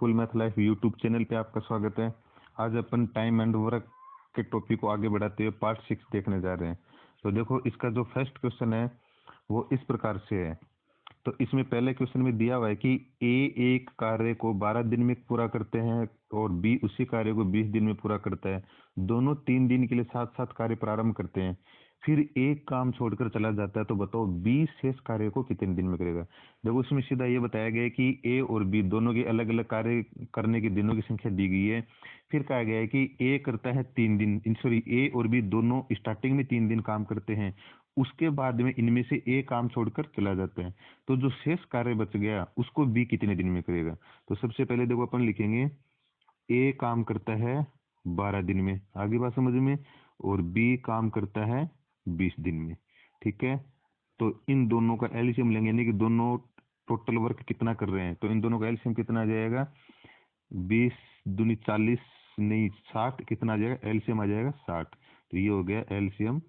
School math life YouTube channel पे आपका स्वागत है। आज अपन टाइम एंड वर्क के टॉपिक को आगे बढ़ाते हुए पार्ट 6 देखने जा रहे हैं। तो देखो, इसका जो फर्स्ट क्वेश्चन है वो इस प्रकार से है। तो इसमें पहले क्वेश्चन में दिया हुआ है कि ए एक कार्य को 12 दिन में पूरा करते हैं और बी उसी कार्य को 20 दिन में पूरा करता है। दोनों 3 दिन के लिए साथ साथ कार्य प्रारंभ करते हैं, फिर एक काम छोड़कर चला जाता है। तो बताओ बी शेष कार्य को कितने दिन में करेगा। देखो, उसमें सीधा ये बताया गया है कि ए और बी दोनों के अलग अलग कार्य करने के दिनों की संख्या दी गई है। फिर कहा गया है कि ए करता है 3 दिन, सॉरी, ए और बी दोनों स्टार्टिंग में 3 दिन काम करते हैं, उसके बाद में इनमें से ए काम छोड़कर चला जाता है। तो जो शेष कार्य बच गया उसको बी कितने दिन में करेगा। तो सबसे पहले देखो, अपन लिखेंगे ए काम करता है 12 दिन में, आगे बात समझ में, और बी काम करता है 20 दिन में। ठीक है, तो इन दोनों का एलसीएम लेंगे, यानी कि दोनों टोटल वर्क कितना कर रहे हैं। तो इन दोनों का एलसीएम कितना आ जाएगा, 20 दूनी 40 नहीं 60, कितना आ जाएगा, एलसीएम आ जाएगा 60। तो ये हो गया एलसीएम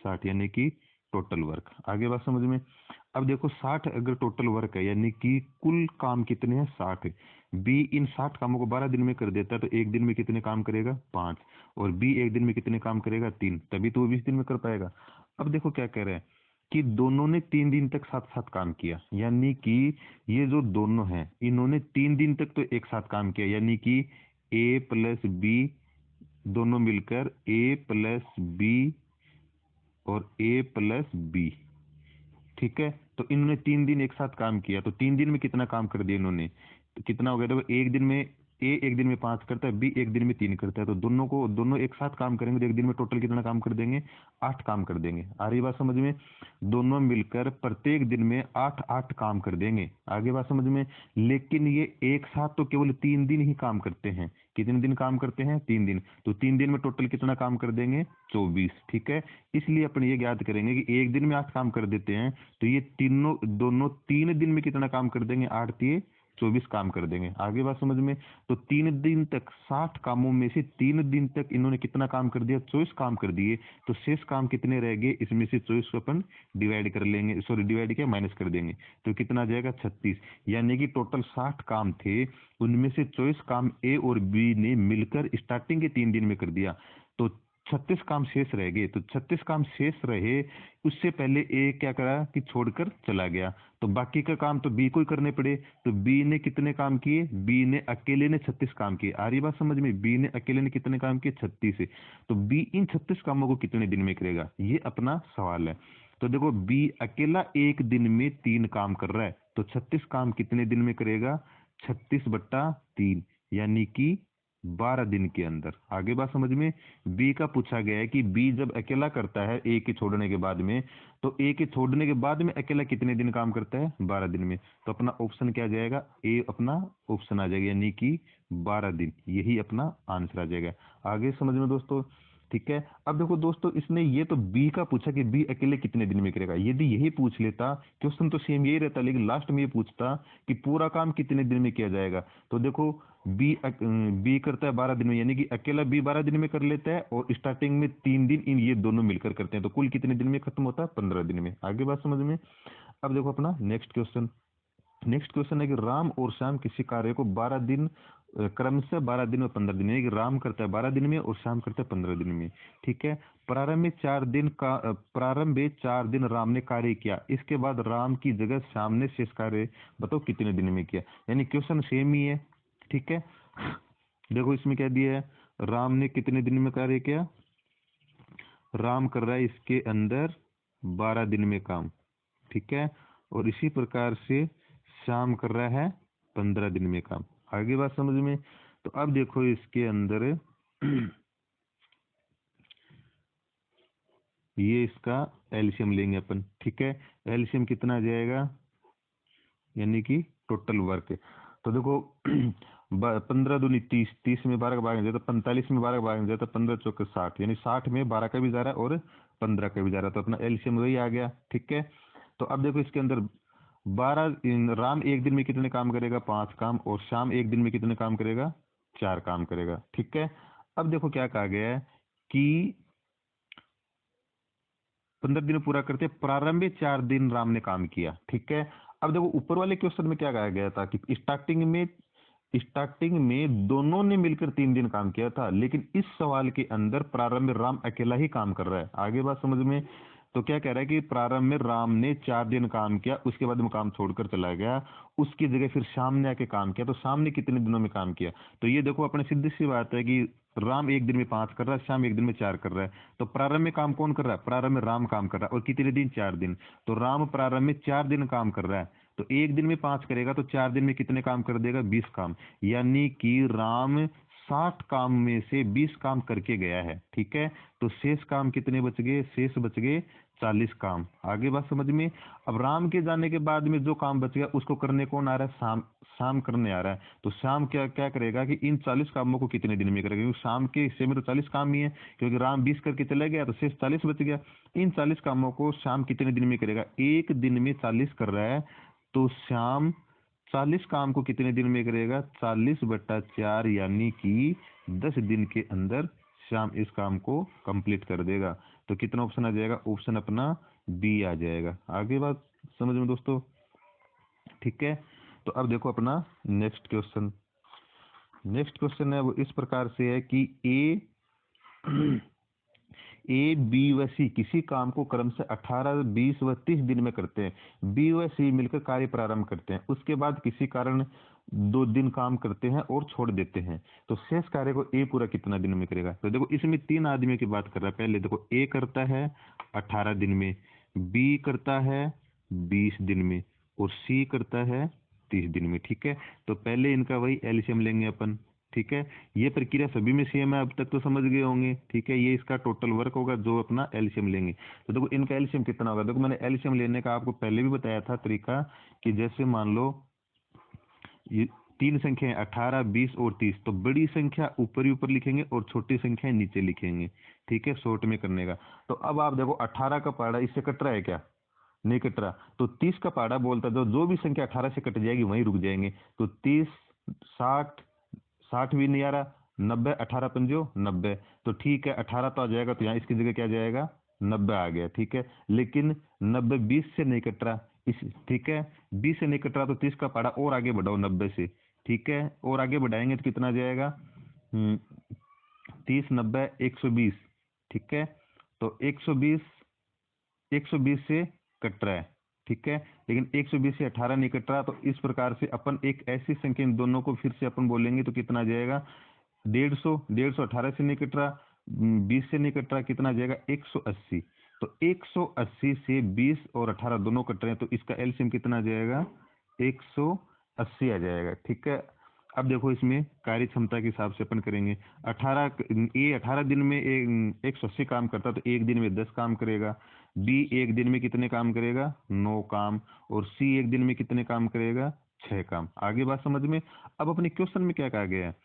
60, यानी कि टोटल वर्क। आगे बात समझ में। अब देखो, 60 अगर टोटल वर्क है यानी कि कुल काम कितने हैं, 60। बी इन 60 कामों को 12 दिन में कर देता है, तो एक दिन में कितने काम करेगा, 5। और बी एक दिन में कितने काम करेगा, 3, तभी तो वो 20 दिन में कर पाएगा। अब देखो क्या कह रहे हैं कि दोनों ने 3 दिन तक साथ साथ काम किया, यानी कि ये जो दोनों हैं इन्होंने 3 दिन तक तो एक साथ काम किया, यानी कि ए प्लस बी दोनों मिलकर ए प्लस बी और ए प्लस बी। ठीक है, तो इन्होंने 3 दिन एक साथ काम किया, तो 3 दिन में कितना काम कर दिया इन्होंने, तो कितना हो गया। देखो, एक दिन में ए एक दिन में 5 करता है, बी एक दिन में 3 करता है, तो दोनों एक साथ काम करेंगे तो एक दिन में टोटल कितना काम कर देंगे, 8 काम कर देंगे। आ रही बात समझ में। दोनों मिलकर प्रत्येक दिन में 8 काम कर देंगे। आगे बात समझ में। लेकिन ये एक साथ तो केवल 3 दिन ही काम करते हैं। कितने दिन काम करते हैं, 3 दिन। तो 3 दिन में टोटल कितना काम कर देंगे, 24। ठीक है, इसलिए अपन ये ज्ञात करेंगे कि एक दिन में 8 काम कर देते हैं, तो ये दोनों 3 दिन में कितना काम कर देंगे, 8 दिए 24 काम कर देंगे। आगे बात समझ में। तो 3 दिन तक 60 कामों में से 3 दिन तक इन्होंने कितना काम कर दिया, 24 काम कर दिए। तो शेष काम कितने रह गए, इसमें से 24 को अपन डिवाइड कर लेंगे, सॉरी डिवाइड क्या, माइनस कर देंगे, तो कितना आ जाएगा, 36। यानी कि टोटल 60 काम थे, उनमें से 24 काम ए और बी ने मिलकर स्टार्टिंग के 3 दिन में कर दिया, तो 36 काम शेष रह गए। तो 36 काम शेष रहे, उससे पहले ए क्या करा कि छोड़कर चला गया, तो बाकी का काम तो बी को ही करने पड़े। तो बी ने कितने काम किए, बी ने अकेले ने 36 काम किए। आ रही बात समझ में, बी ने अकेले ने कितने काम किए, 36 है। तो बी इन 36 कामों को कितने दिन में करेगा, ये अपना सवाल है। तो देखो, बी अकेला एक दिन में 3 काम कर रहा है, तो 36 काम कितने दिन में करेगा, 36/3, यानी कि 12 दिन के अंदर। आगे बात समझ में। बी का पूछा गया है कि बी जब अकेला करता है ए के छोड़ने के बाद में, तो ए के छोड़ने के बाद में अकेला कितने दिन काम करता है, 12 दिन में। तो अपना ऑप्शन क्या आ जाएगा, ए अपना ऑप्शन आ जाएगा, यानी कि 12 दिन, यही अपना आंसर आ जाएगा। आगे समझ में दोस्तों। ठीक है, अब देखो दोस्तों, इसने ये तो बी का पूछा कि बी अकेले कितने दिन में करेगा। यदि यही पूछ लेता, क्वेश्चन तो सेम यही रहता, लेकिन लास्ट में ये पूछता कि पूरा काम कितने दिन में किया जाएगा। तो देखो, बी करता है 12 दिन में, यानी कि अकेला बी 12 दिन में कर लेता है, और स्टार्टिंग में 3 दिन इन ये दोनों मिलकर करते हैं, तो कुल कितने दिन में खत्म होता है, 15 दिन में। आगे बात समझ में। अब देखो अपना नेक्स्ट क्वेश्चन है कि राम और श्याम किसी कार्य को 12 दिन क्रमशः 12 दिन और 15 दिन, यानी कि राम करता है 12 दिन में और श्याम करता है 15 दिन में। ठीक है, प्रारंभ में 4 दिन राम ने कार्य किया, इसके बाद राम की जगह श्याम ने शेष कार्य बताओ कितने दिन में किया। यानी क्वेश्चन सेम ही है। ठीक है, देखो इसमें क्या दिया है, राम ने कितने दिन में कार्य किया, राम कर रहा है इसके अंदर 12 दिन में काम। ठीक है, और इसी प्रकार से श्याम कर रहा है 15 दिन में काम। आगे बात समझ में। तो अब देखो इसके अंदर ये इसका एलसीएम लेंगे अपन। ठीक है, एलसीएम कितना आ जाएगा, यानी कि टोटल वर्क। तो देखो 15 दूनी 30, 30 में 12 का भाग जाता है, 45 में 12 का भाग जाता है, 15 चौके 60, यानी 60 में 12 का भी जा रहा है और 15 का भी जा रहा है, तो अपना एलसीएम वही आ गया। ठीक है, तो अब देखो इसके अंदर 12 राम एक दिन में कितने काम करेगा, 5 काम, और श्याम एक दिन में कितने काम करेगा, 4 काम करेगा। ठीक है, अब देखो क्या कहा गया है कि 15 दिन पूरा करते प्रारंभिक 4 दिन राम ने काम किया। ठीक है, अब देखो ऊपर वाले क्वेश्चन में क्या कहा गया था कि स्टार्टिंग में स्टार्टिंग में दोनों ने मिलकर 3 दिन काम किया था, लेकिन इस सवाल के अंदर प्रारंभ में राम अकेला ही काम कर रहा है। आगे बात समझ में? तो क्या कह रहा है कि प्रारंभ में राम ने 4 दिन काम किया, उसके बाद में काम छोड़कर चला गया, उसकी जगह फिर शाम ने आके काम किया। तो शाम ने कितने दिनों में काम किया? तो ये देखो अपने सीधी सी बात है कि राम 1 दिन में 5 कर रहा है, श्याम 1 दिन में 4 कर रहा है। तो प्रारंभ में काम कौन कर रहा है? प्रारंभ में राम काम कर रहा है। और कितने दिन? 4 दिन। तो राम प्रारंभ में 4 दिन काम कर रहा है, तो 1 दिन में 5 करेगा, तो 4 दिन में कितने काम कर देगा? 20 काम। यानी कि राम 60 काम में से 20 काम करके गया है। ठीक है, तो शेष काम कितने बच गए? शेष बच गए 40 काम। आगे बात समझ में? अब राम के जाने के बाद में जो काम बच गया उसको करने कौन आ रहा है? शाम। शाम करने आ रहा है। तो शाम क्या क्या करेगा कि इन 40 कामों को कितने दिन में करेगा? क्योंकि शाम के हिस्से में तो 40 काम ही है, क्योंकि राम 20 करके चला गया तो शेष 40 बच गया। इन 40 कामों को शाम कितने दिन में करेगा? 1 दिन में 40 कर रहा है, तो शाम 40 काम को कितने दिन में करेगा? 40/4, यानी कि 10 दिन के अंदर शाम इस काम को कंप्लीट कर देगा। तो कितना ऑप्शन आ जाएगा? ऑप्शन अपना बी आ जाएगा। आगे बात समझ में दोस्तों? ठीक है, तो अब देखो अपना नेक्स्ट क्वेश्चन। नेक्स्ट क्वेश्चन है वो इस प्रकार से है कि ए बी व सी किसी काम को क्रम से 18, 20 व 30 दिन में करते हैं। बी व सी मिलकर कार्य प्रारंभ करते हैं, उसके बाद किसी कारण 2 दिन काम करते हैं और छोड़ देते हैं। तो शेष कार्य को ए पूरा कितना दिन में करेगा? तो देखो इसमें 3 आदमियों की बात कर रहा है। पहले देखो ए करता है 18 दिन में, बी करता है 20 दिन में, और सी करता है 30 दिन में। ठीक है, तो पहले इनका वही एलसीएम लेंगे अपन। ठीक है, ये प्रक्रिया सभी में सेम है, अब तक तो समझ गए होंगे। ठीक है, ये इसका टोटल वर्क होगा जो अपना एलसीएम लेंगे। तो देखो इनका एलसीएम कितना होगा? देखो मैंने एलसीएम लेने का आपको पहले भी बताया था तरीका, कि जैसे मान लो ये 3 संख्याएं 18, 20 और 30, तो बड़ी संख्या ऊपर ही ऊपर लिखेंगे और छोटी संख्याएं नीचे लिखेंगे। ठीक है, शॉर्ट में करने का। तो अब आप देखो 18 का पहाड़ा इससे कट रहा है क्या? नहीं कट रहा। तो 30 का पहाड़ा बोलता जो भी संख्या 18 से कट जाएगी वहीं रुक जाएंगे। तो 30, 60, 60 भी नहीं आ रहा, 90, 18 पंजो 90। तो ठीक है, 18 तो आ जाएगा, तो यहाँ इसकी जगह क्या जाएगा? 90 आ गया। ठीक है, लेकिन 90 20 से नहीं कट रहा इस। ठीक है, 20 से नहीं कट रहा, तो 30 का पहाड़ा और आगे बढ़ाओ 90 से। ठीक है, और आगे बढ़ाएंगे तो कितना जाएगा? 30, 90, 120। ठीक है, तो 120 से कट रहा है। ठीक है, लेकिन 120 से 18 नहीं कट रहा, तो इस प्रकार से अपन एक ऐसी संख्या इन दोनों को फिर से अपन बोलेंगे तो कितना जाएगा? 150। 150 18 से नहीं कट रहा, 20 से नहीं कट रहा, कितना जाएगा? 180। तो 180 से 20 और 18 दोनों कट रहे हैं, तो इसका एलसीएम कितना जाएगा? 180 आ जाएगा। ठीक है, अब देखो इसमें कार्य क्षमता के हिसाब से अपन करेंगे। 18 दिन में 180 काम करता, तो 1 दिन में 10 काम करेगा। बी 1 दिन में कितने काम करेगा? 9 काम। और सी 1 दिन में कितने काम करेगा? 6 काम। आगे बात समझ में? अब अपने क्वेश्चन में क्या कहा गया है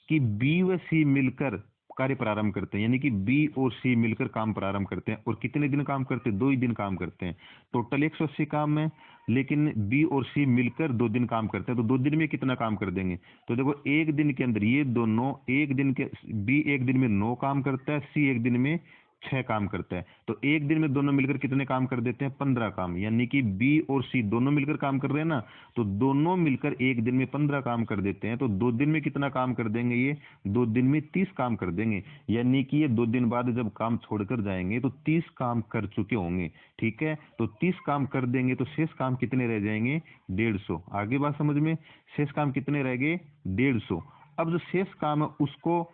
कि बी व सी मिलकर कार्य प्रारंभ करते हैं, यानी कि बी और सी मिलकर काम प्रारंभ करते हैं। और कितने दिन काम करते हैं? 2 ही दिन काम करते हैं। टोटल 180 काम है, लेकिन बी और सी मिलकर 2 दिन काम करते हैं। तो 2 दिन में कितना काम कर देंगे? तो देखो 1 दिन के अंदर ये दोनों, 1 दिन के बी 1 दिन में 9 काम करता है, सी 1 दिन में 6 काम करता है। तो 1 दिन में दोनों मिलकर कितने काम कर देते हैं? 15 काम। यानी कि बी और सी दोनों मिलकर काम कर रहे हैं ना, तो दोनों मिलकर 1 दिन में 15 काम कर देते हैं। तो 2 दिन में कितना काम कर देंगे? ये 2 दिन में 30 काम कर देंगे। यानी कि ये 2 दिन बाद जब काम छोड़कर जाएंगे तो 30 काम कर चुके होंगे। ठीक है, तो 30 काम कर देंगे, तो शेष काम कितने रह जाएंगे? 150। आगे बात समझ में? शेष काम कितने रह गए? 150। अब जो शेष काम है उसको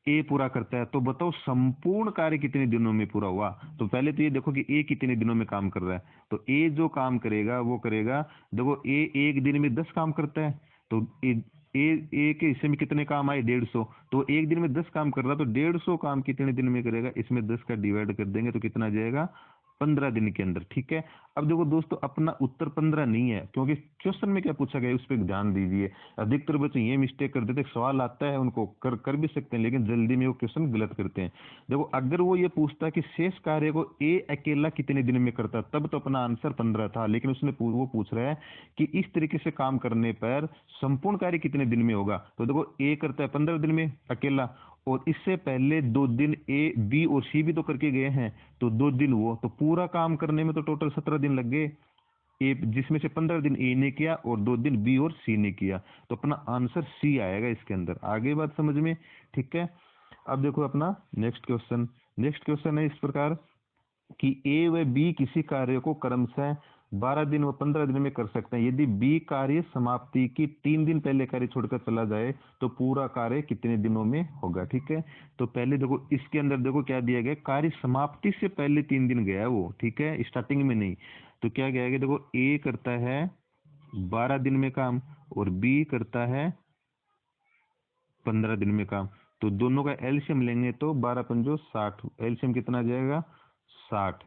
ए पूरा करता है। तो बताओ संपूर्ण कार्य कितने दिनों में पूरा हुआ? तो पहले तो ये देखो कि ए कितने दिनों में काम कर रहा है। तो ए जो काम करेगा वो करेगा, देखो ए 1 दिन में 10 काम करता है, तो ए के हिस्से में कितने काम आए? 150। तो 1 दिन में 10 काम कर रहा, तो 150 काम कितने दिन में करेगा? इसमें 10 का डिवाइड कर देंगे तो कितना जाएगा? 15 दिन के अंदर। ठीक है, अब देखो दोस्तों अपना उत्तर 15 नहीं है, क्योंकि क्वेश्चन में क्या पूछा गया उस पर ध्यान दीजिए। अधिकतर बच्चे ये मिस्टेक कर देते हैं, सवाल आता है उनको कर भी सकते हैं, लेकिन जल्दी में वो क्वेश्चन गलत करते हैं। देखो अगर वो ये पूछता है कि शेष कार्य को ए अकेला कितने दिन में करता, तब तो अपना आंसर 15 था। लेकिन उसने वो पूछ रहा है कि इस तरीके से काम करने पर संपूर्ण कार्य कितने दिन में होगा। तो देखो ए करता है 15 दिन में अकेला, और इससे पहले 2 दिन ए बी और सी भी तो करके गए हैं, तो 2 दिन वो, तो पूरा काम करने में तो टोटल 17 दिन लग गए। ए, जिसमें से 15 दिन ए ने किया और 2 दिन बी और सी ने किया, तो अपना आंसर सी आएगा इसके अंदर। आगे बात समझ में, ठीक है। अब देखो अपना नेक्स्ट क्वेश्चन है इस प्रकार कि ए व बी किसी कार्य को क्रमशः 12 दिन व 15 दिन में कर सकते हैं। यदि बी कार्य समाप्ति की 3 दिन पहले कार्य छोड़कर चला जाए तो पूरा कार्य कितने दिनों में होगा, ठीक है। तो पहले देखो इसके अंदर देखो क्या दिया गया, कार्य समाप्ति से पहले 3 दिन गया है वो, ठीक है, स्टार्टिंग में नहीं। तो क्या गया है, देखो ए करता है 12 दिन में काम और बी करता है 15 दिन में काम। तो दोनों का एलसीएम लेंगे तो 12 पंजो 60, एलसीएम कितना आ जाएगा 60।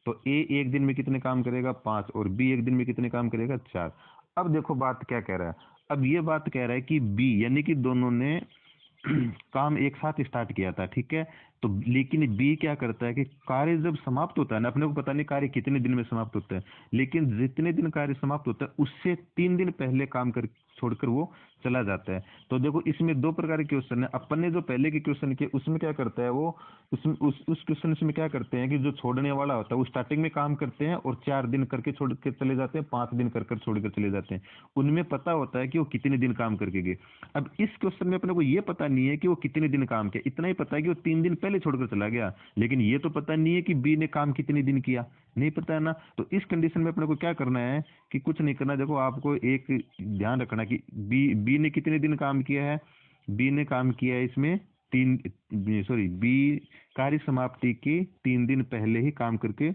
तो ए एक दिन में कितने काम करेगा 5 और बी एक दिन में कितने काम करेगा 4। अब देखो बात क्या कह रहा है, अब ये बात कह रहा है कि बी यानी कि दोनों ने काम एक साथ स्टार्ट किया था, ठीक है। तो लेकिन बी क्या करता है कि कार्य जब समाप्त होता है ना, अपने को पता नहीं कार्य कितने दिन में समाप्त होता है, लेकिन जितने दिन कार्य समाप्त होता है उससे 3 दिन पहले काम कर छोड़कर वो चला जाता है। तो देखो इसमें दो प्रकार के क्वेश्चन है। अपन ने जो पहले के क्वेश्चन किए उसमें क्या करता है वो, उसमें उस क्वेश्चन में क्या करते हैं कि जो छोड़ने वाला होता है वो स्टार्टिंग में काम करते हैं और 4 दिन करके छोड़ के चले जाते हैं, 5 दिन कर छोड़कर चले जाते हैं। उनमें पता होता है कि वो कितने दिन काम करके गए। अब इस क्वेश्चन में अपने को ये पता नहीं है कि वो कितने दिन काम किया, इतना ही पता है कि वो 3 दिन पहले छोड़कर चला गया, लेकिन ये तो पता नहीं है कि बी ने काम कितने दिन किया, नहीं पता है ना। तो इस कंडीशन में अपने को क्या करना है कि कुछ नहीं करना। देखो आपको एक ध्यान रखना कि बी ने कितने दिन काम किया है, बी ने काम किया है इसमें बी कार्य समाप्ति के 3 दिन पहले ही काम करके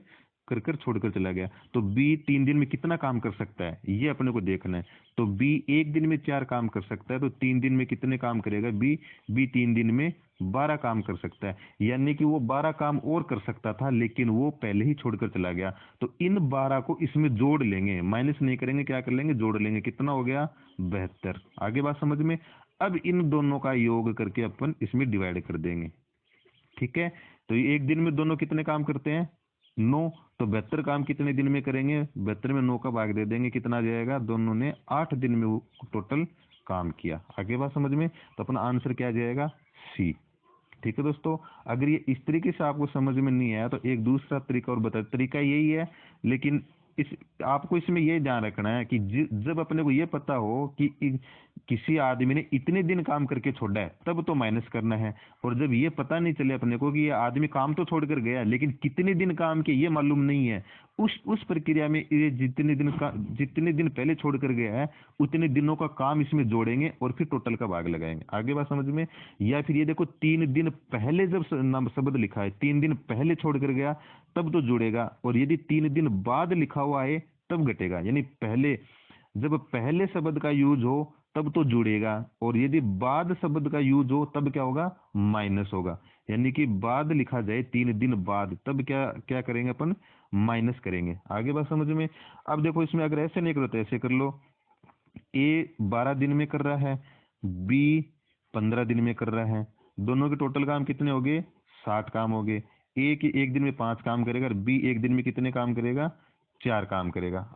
कर कर छोड़कर चला गया। तो बी 3 दिन में कितना काम कर सकता है ये अपने को देखना है। तो बी एक दिन में 4 काम कर सकता है, तो 3 दिन में कितने काम करेगा बी 3 दिन में 12 काम कर सकता है। यानी कि वो 12 काम और कर सकता था लेकिन वो पहले ही छोड़कर चला गया। तो इन 12 को इसमें जोड़ लेंगे, माइनस नहीं करेंगे, क्या कर लेंगे जोड़ लेंगे, कितना हो गया 72। आगे बात समझ में। अब इन दोनों का योग करके अपन इसमें डिवाइड कर देंगे, ठीक है। तो ये एक दिन में दोनों कितने काम करते हैं 9, तो 72 काम कितने दिन में करेंगे, 72 में 9 का भाग दे देंगे, कितना आ जाएगा, दोनों ने 8 दिन में वो टोटल काम किया। आगे बात समझ में। तो अपना आंसर क्या आ जाएगा सी, ठीक है दोस्तों। अगर ये इस तरीके से आपको समझ में नहीं आया तो एक दूसरा तरीका और बता, तरीका यही है, लेकिन इस आपको इसमें ये ध्यान रखना है कि जब अपने को ये पता हो कि किसी आदमी ने इतने दिन काम करके छोड़ा है तब तो माइनस करना है। और जब ये पता नहीं चले अपने को कि ये आदमी काम तो छोड़कर गया लेकिन कितने दिन काम किए ये मालूम नहीं है, उस प्रक्रिया में ये जितने दिन पहले छोड़कर गया है उतने दिनों का काम इसमें जोड़ेंगे और फिर टोटल का भाग लगाएंगे। आगे बात समझ में। या फिर ये देखो 3 दिन पहले जब नाम शब्द लिखा है, 3 दिन पहले छोड़कर गया तब तो जुड़ेगा, और यदि 3 दिन बाद लिखा हुआ है तब घटेगा। यानी पहले जब पहले शब्द का यूज हो तब तो जुड़ेगा, और यदि बाद शब्द का यूज हो तब क्या होगा माइनस होगा। यानी कि बाद लिखा जाए 3 दिन बाद तब क्या क्या करेंगे अपन माइनस करेंगे। आगे बात समझ में। अब देखो इसमें अगर ऐसे नहीं करो तो ऐसे कर लो, ए 12 दिन में कर रहा है, बी 15 दिन में कर रहा है, दोनों के टोटल काम कितने हो गए 60 काम हो गए। ए की एक दिन में 5 काम करेगा और बी एक दिन में कितने काम करेगा 4 काम करेगा।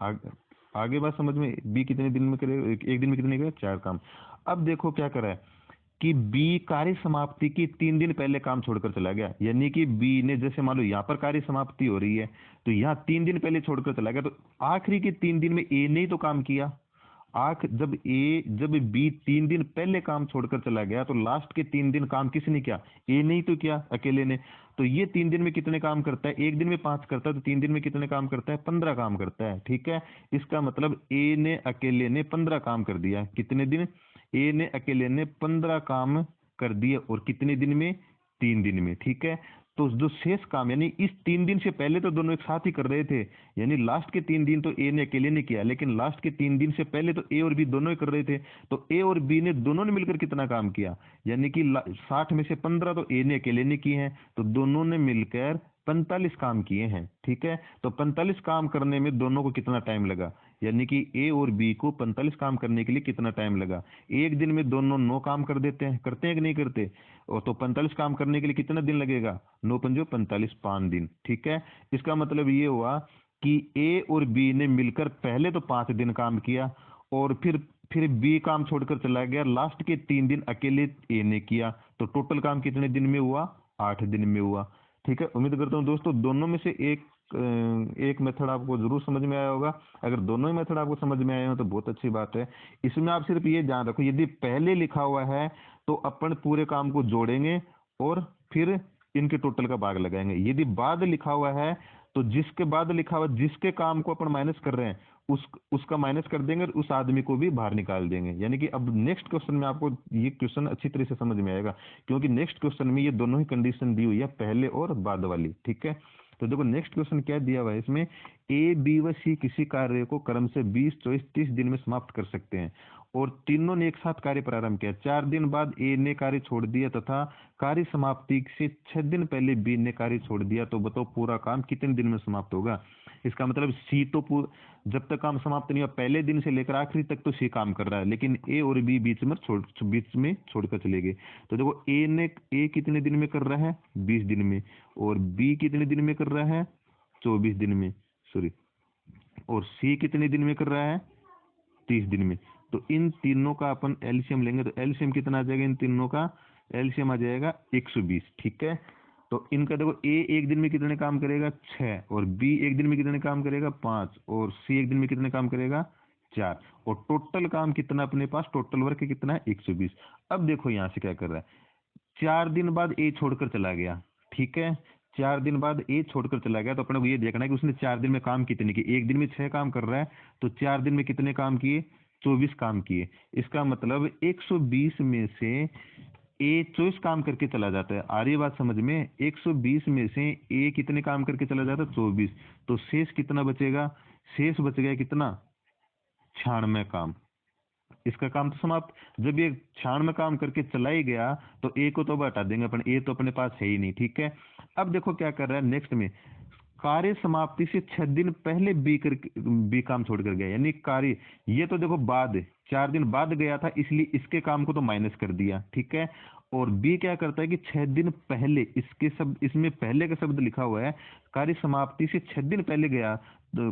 आगे बात समझ में। बी कितने दिन में करेगा, एक दिन में कितने करेगा 4 काम। अब देखो क्या करा है कि बी कार्य समाप्ति की 3 दिन पहले काम छोड़कर चला गया। यानी कि बी ने जैसे मान लो यहाँ पर कार्य समाप्ति हो रही है तो यहाँ 3 दिन पहले छोड़कर चला गया, तो आखिरी के 3 दिन में ए ने ही तो काम किया। जब बी 3 दिन पहले काम छोड़कर चला गया तो लास्ट के 3 दिन काम किसने किया, ए ने ही तो किया अकेले ने। तो ये 3 दिन में कितने काम करता है, एक दिन में 5 करता है, तो 3 दिन में कितने काम करता है 15 काम करता है, ठीक है। इसका मतलब ए ने अकेले ने 15 काम कर दिया। कितने दिन, ए ने अकेले ने 15 काम कर दिए, और कितने दिन में 3 दिन में, ठीक है। तो जो शेष काम यानी इस 3 दिन से पहले तो दोनों एक साथ ही कर रहे थे, यानी लास्ट के 3 दिन तो ए ने अकेले ने किया, लेकिन लास्ट के 3 दिन से पहले तो ए और बी दोनों ही कर रहे थे। तो ए और बी ने दोनों ने मिलकर कितना काम किया, यानी कि 60 में से 15 तो ए ने अकेले ने किए हैं, तो दोनों ने मिलकर 45 काम किए हैं, ठीक है। तो 45 काम करने में दोनों को कितना टाइम लगा, यानी कि ए और बी को 45 काम करने के लिए कितना टाइम लगा। एक दिन में दोनों 9 काम कर देते हैं, करते हैं कि नहीं करते। और तो 45 काम करने के लिए कितना दिन लगेगा, 9 पंजो 45, 5 दिन, ठीक है। इसका मतलब ये हुआ कि ए और बी ने मिलकर पहले तो 5 दिन काम किया, और फिर बी काम छोड़कर चला गया, लास्ट के 3 दिन अकेले ए ने किया। तो टोटल काम कितने दिन में हुआ, 8 दिन में हुआ, ठीक है। उम्मीद करता हूँ दोस्तों दोनों में से एक एक मेथड आपको जरूर समझ में आया होगा। अगर दोनों ही मेथड आपको समझ में आए हो तो बहुत अच्छी बात है। इसमें आप सिर्फ ये ध्यान रखो, यदि पहले लिखा हुआ है तो अपन पूरे काम को जोड़ेंगे और फिर इनके टोटल का भाग लगाएंगे। यदि बाद लिखा हुआ है तो जिसके बाद लिखा हुआ, जिसके काम को अपन माइनस कर रहे हैं उसका माइनस कर देंगे और उस आदमी को भी बाहर निकाल देंगे। यानी कि अब नेक्स्ट क्वेश्चन में आपको ये क्वेश्चन अच्छी तरह से समझ में आएगा, क्योंकि नेक्स्ट क्वेश्चन में ये दोनों ही कंडीशन दी हुई है, पहले और बाद वाली। ठीक है, तो देखो नेक्स्ट क्वेश्चन क्या दिया हुआ है इसमें, ए बी व सी किसी कार्य को क्रम से 20, 24, 30 दिन में समाप्त कर सकते हैं और तीनों ने एक साथ कार्य प्रारंभ किया। 4 दिन बाद ए ने कार्य छोड़ दिया तथा कार्य समाप्ति से 6 दिन पहले बी ने कार्य छोड़ दिया, तो बताओ पूरा काम कितने दिन में समाप्त होगा। इसका मतलब सी तो जब तक काम समाप्त नहीं हुआ, पहले दिन से लेकर आखिरी तक तो सी काम कर रहा है, लेकिन ए और बी बीच में छोड़कर चले गए। तो देखो ए कितने दिन में कर रहा है, 20 दिन में, और बी कितने दिन में कर रहा है, 24 दिन में, सॉरी, और सी कितने दिन में कर रहा है, 30 दिन में। तो इन तीनों का अपन एलसीएम लेंगे, तो एलसीएम कितना आ जाएगा, इन तीनों का एलसीएम आ जाएगा 120। ठीक है, तो इनका देखो ए एक दिन में कितने काम करेगा, 6, और बी एक दिन में कितने काम करेगा, 5, और सी एक दिन में कितने काम करेगा, 4, और टोटल काम कितना अपने पास, टोटल वर्क कितना है, 120। अब देखो यहाँ से क्या कर रहा है, 4 दिन बाद ए छोड़कर चला गया। ठीक है, 4 दिन बाद ए छोड़कर चला गया, तो अपने को ये देखना है कि उसने 4 दिन में काम कितने किए। एक दिन में 6 काम कर रहा है, तो 4 दिन में कितने काम किए, 24 काम किए। इसका मतलब 120 में से ए 24 काम करके चला जाता है। आ रही है बात समझ में, 120 में से ए कितने काम करके चला जाता है, 24, तो शेष कितना बचेगा, शेष बच गया कितना, 96 काम। इसका काम तो समाप्त। जब ये 96 काम करके चला ही गया तो ए को तो हटा देंगे अपन, ए तो अपने पास है ही नहीं। ठीक है, अब देखो क्या कर रहा है नेक्स्ट में, कार्य समाप्ति से 6 दिन पहले बी काम छोड़कर गया, यानी कार्य, ये तो देखो बाद 4 दिन बाद गया था, इसलिए इसके काम को तो माइनस कर दिया। ठीक है, और बी क्या करता है कि 6 दिन पहले, इसके शब्द, इसमें पहले का शब्द लिखा हुआ है, कार्य समाप्ति से 6 दिन पहले गया, तो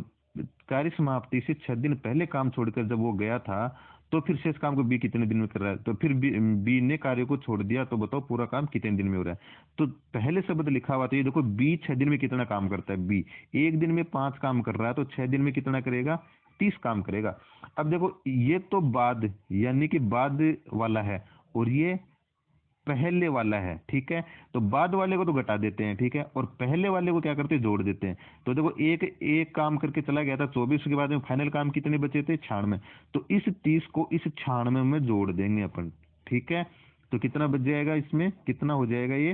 कार्य समाप्ति से 6 दिन पहले काम छोड़कर जब वो गया था, तो फिर शेष काम को बी कितने दिन में कर रहा है, तो फिर बी ने कार्य को छोड़ दिया, तो बताओ पूरा काम कितने दिन में हो रहा है। तो पहले शब्द लिखा हुआ, तो ये देखो बी 6 दिन में कितना काम करता है, बी एक दिन में 5 काम कर रहा है, तो 6 दिन में कितना करेगा, 30 काम करेगा। अब देखो ये तो बाद, यानी कि बाद वाला है, और ये पहले वाला है। ठीक है, तो बाद वाले को तो घटा देते हैं, ठीक है, और पहले वाले को क्या करते हैं, जोड़ देते हैं। तो देखो एक काम करके चला गया था 24 के बाद में फाइनल काम कितने बचे थे, 96। तो इस 30 को इस 96 में जोड़ देंगे अपन। ठीक है, तो कितना बच जाएगा, इसमें कितना हो जाएगा, ये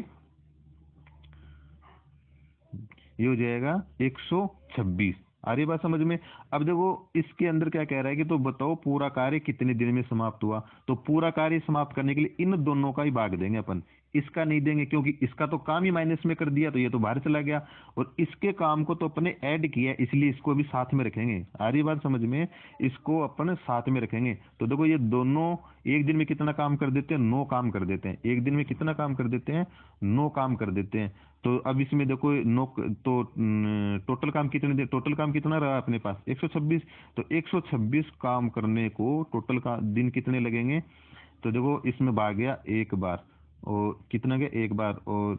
हो जाएगा 126। आ रही बात समझ में। अब देखो इसके अंदर क्या कह रहा है कि तो बताओ पूरा कार्य कितने दिन में समाप्त हुआ। तो पूरा कार्य समाप्त करने के लिए इन दोनों का ही भाग देंगे अपन, इसका नहीं देंगे, क्योंकि इसका तो काम ही माइनस में कर दिया, तो ये तो बाहर चला गया, और इसके काम को तो अपने ऐड किया, इसलिए इसको भी साथ में रखेंगे। आ रही बात समझ में, इसको अपन साथ में रखेंगे। तो देखो ये दोनों एक दिन में कितना काम कर देते हैं, 9 काम कर देते हैं। एक दिन में कितना काम कर देते हैं, 9 काम कर देते हैं। तो अब इसमें देखो 9, तो टोटल काम कितने, टोटल काम कितना रहा अपने पास, 126। तो 126 काम करने को टोटल का दिन कितने लगेंगे, तो देखो इसमें भाग गया एक बार, और कितना गया, एक बार, और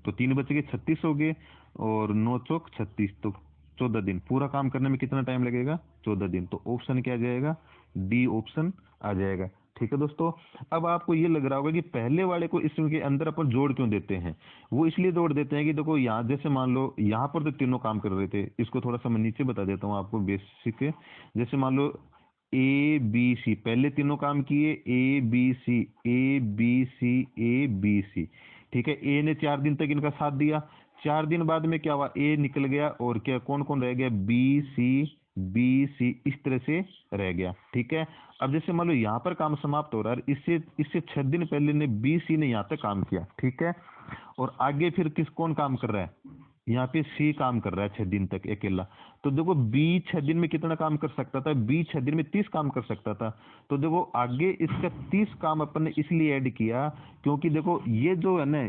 तो 3 बच गए, 36 हो गए, और 9 चौक 36, तो 14 दिन। पूरा काम करने में कितना टाइम लगेगा, 14 दिन। तो ऑप्शन क्या आ जाएगा, डी ऑप्शन आ जाएगा। ठीक है दोस्तों, अब आपको ये लग रहा होगा कि पहले वाले को इसके अंदर अपन जोड़ क्यों देते हैं। वो इसलिए जोड़ देते हैं कि देखो यहाँ जैसे मान लो यहाँ पर तो तीनों काम कर रहे थे, इसको थोड़ा सा मैं नीचे बता देता हूँ आपको बेसिक। जैसे मान लो ए बी सी, पहले तीनों काम किए, A B C, A B C, A B C. ठीक है, ए ने 4 दिन तक इनका साथ दिया। 4 दिन बाद में क्या हुआ, ए निकल गया, और क्या कौन कौन रह गया, बी सी इस तरह से रह गया। ठीक है, अब जैसे मान लो यहाँ पर काम समाप्त हो रहा है, इससे 6 दिन पहले ने बी सी ने यहाँ तक काम किया। ठीक है, और आगे फिर कौन काम कर रहा है, यहाँ पे सी काम कर रहा है 6 दिन तक अकेला। तो देखो बी 6 दिन में कितना काम कर सकता था, बी 6 दिन में 30 काम कर सकता था। तो देखो आगे इसका 30 काम अपन ने इसलिए ऐड किया, क्योंकि देखो ये जो है ना,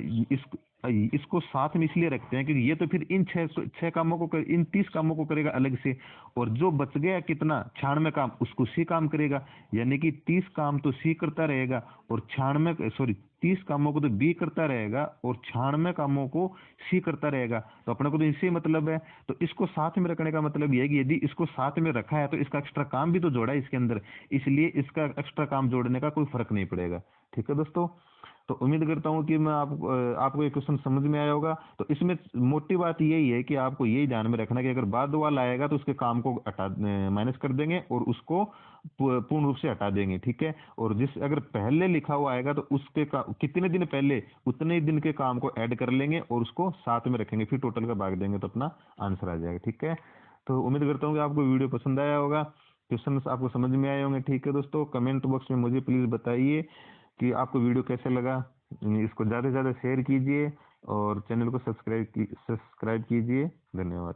इसको साथ में इसलिए रखते हैं क्योंकि ये तो फिर इन 6 कामों को इन 30 कामों को करेगा अलग से, और जो बच गया कितना 96 काम, उसको सी काम करेगा। यानी कि 30 काम तो सी करता रहेगा, और 96, सॉरी 30 कामों को तो बी करता रहेगा और 96 कामों को सी करता रहेगा। तो अपने को तो इससे मतलब है, तो इसको साथ में रखने का मतलब ये है कि यदि इसको साथ में रखा है तो इसका एक्स्ट्रा काम भी तो जोड़ा है इसके अंदर, इसलिए इसका एक्स्ट्रा काम जोड़ने का कोई फर्क नहीं पड़ेगा। ठीक है दोस्तों, तो उम्मीद करता हूँ कि मैं आपको ये क्वेश्चन समझ में आया होगा। तो इसमें मोटी बात यही है कि आपको यही ध्यान में रखना कि अगर बाद वाला आएगा तो उसके काम को हटा माइनस कर देंगे और उसको पूर्ण रूप से हटा देंगे। ठीक है, और जिस अगर पहले लिखा हुआ आएगा तो उसके कितने दिन पहले उतने ही दिन के काम को ऐड कर लेंगे और उसको साथ में रखेंगे, फिर टोटल का भाग देंगे तो अपना आंसर आ जाएगा। ठीक है, तो उम्मीद करता हूँ कि आपको वीडियो पसंद आया होगा, क्वेश्चन आपको समझ में आए होंगे। ठीक है दोस्तों, कमेंट बॉक्स में मुझे प्लीज बताइए कि आपको वीडियो कैसे लगा। इसको ज़्यादा से ज़्यादा शेयर कीजिए और चैनल को सब्सक्राइब कीजिए। धन्यवाद।